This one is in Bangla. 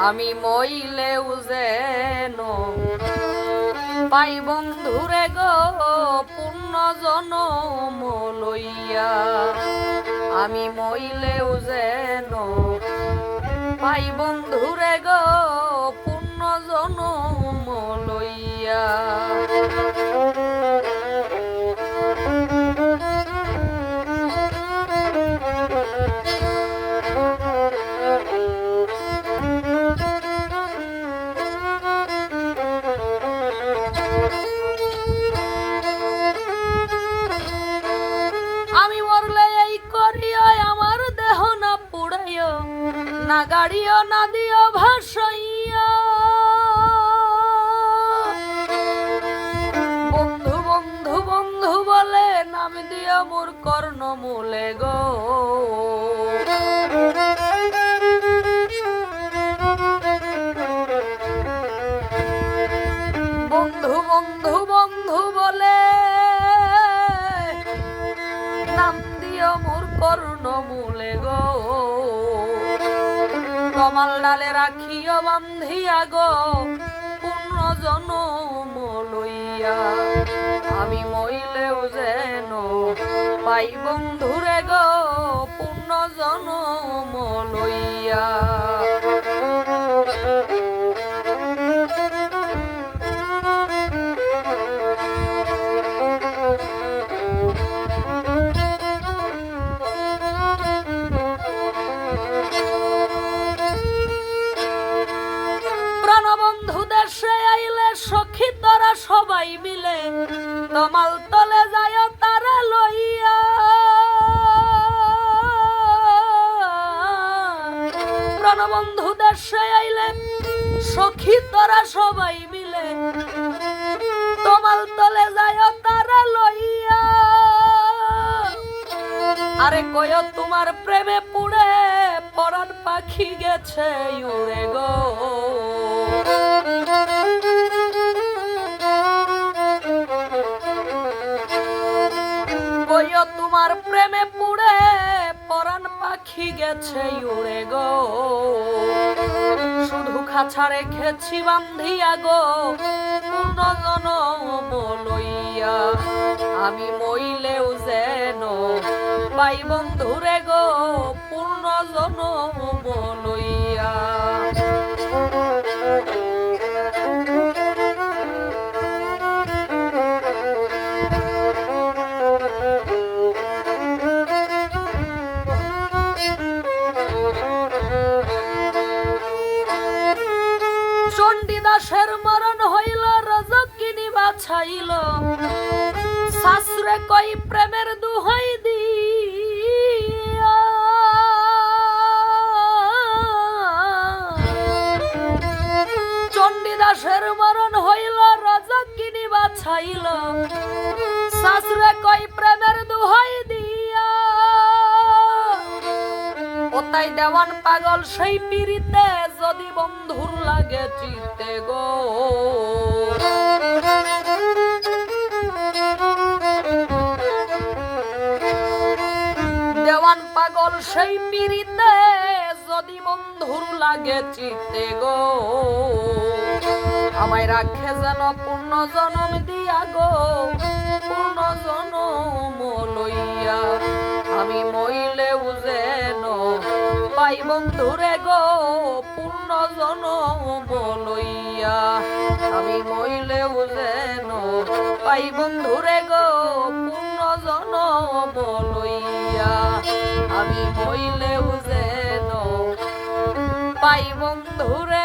আমি মইলেও যেন পাই বন্ধুরে গো পূর্ণ জনম লইয়া। আমি মইলেও যেন পাই বন্ধুরে গো পূর্ণ জনম লইয়া। না গাড়িও না দিও ভাসাইয়া, বন্ধু বন্ধু বন্ধু বলে নাম দিও মোর কর্ণমূলে গো। বন্ধু বন্ধু বন্ধু বলে নাম দিও মোর কর্ণমূলে গো। কমল ডালে রাখিও বান্ধিয়া গো পূর্ণ জনম লইয়া। আমি মইলেও যেন পাই বন্ধুরে গো পূর্ণ জনম লইয়া। বন্ধু দেশে আইলে সখী তোরা সবাই মিলে তমাল তলে যায় তারা লইয়া। প্রাণবন্ধু দেশে আইলে সখী তোরা সবাই মিলে তমাল তলে যায় তারা লইয়া। আরে কয় তোমার প্রেমে পুড়ে পরাণ পাখি গেছে উড়ে গো। কয় তোমার প্রেমে পুড়ে পরাণ পাখি গেছে উড়ে গো। শুধু খাঁচা রেখেছি বান্ধিয়া গো পূর্ণ জনম লইয়া। আমি মইলেও যেন পাই বন্ধুরে গো পূর্ণ জনম লইয়া। চণ্ডীদাসের মরণ হইল রজকিনী বাছাইল শাস্ত্রে কই প্রেমের দুহাই দিয়া। চণ্ডীদাসের মরণ হইল রজকিনী বাছাইল শাস্ত্রে কই প্রেমের দুহাই দিয়া। ওতাই দেওয়ান পাগল সেই পিরিতে যদি বন্ধুর লাগে চিতে গো। দেওয়ান পাগল সেই পিরিতে যদি বন্ধুর লাগে চিতে গো। আমায় রাখে যেন পূর্ণ জনম দিয়া গো পূর্ণ জনম লইয়া। আমি মইলেও যেন পাই বন্ধুরে গো পূর্ণ জনম লইয়া। আমি মইলেও যেন পাই বন্ধুরে গো পূর্ণ জনম লইয়া। আমি মইলেও যেন পাই বন্ধুরে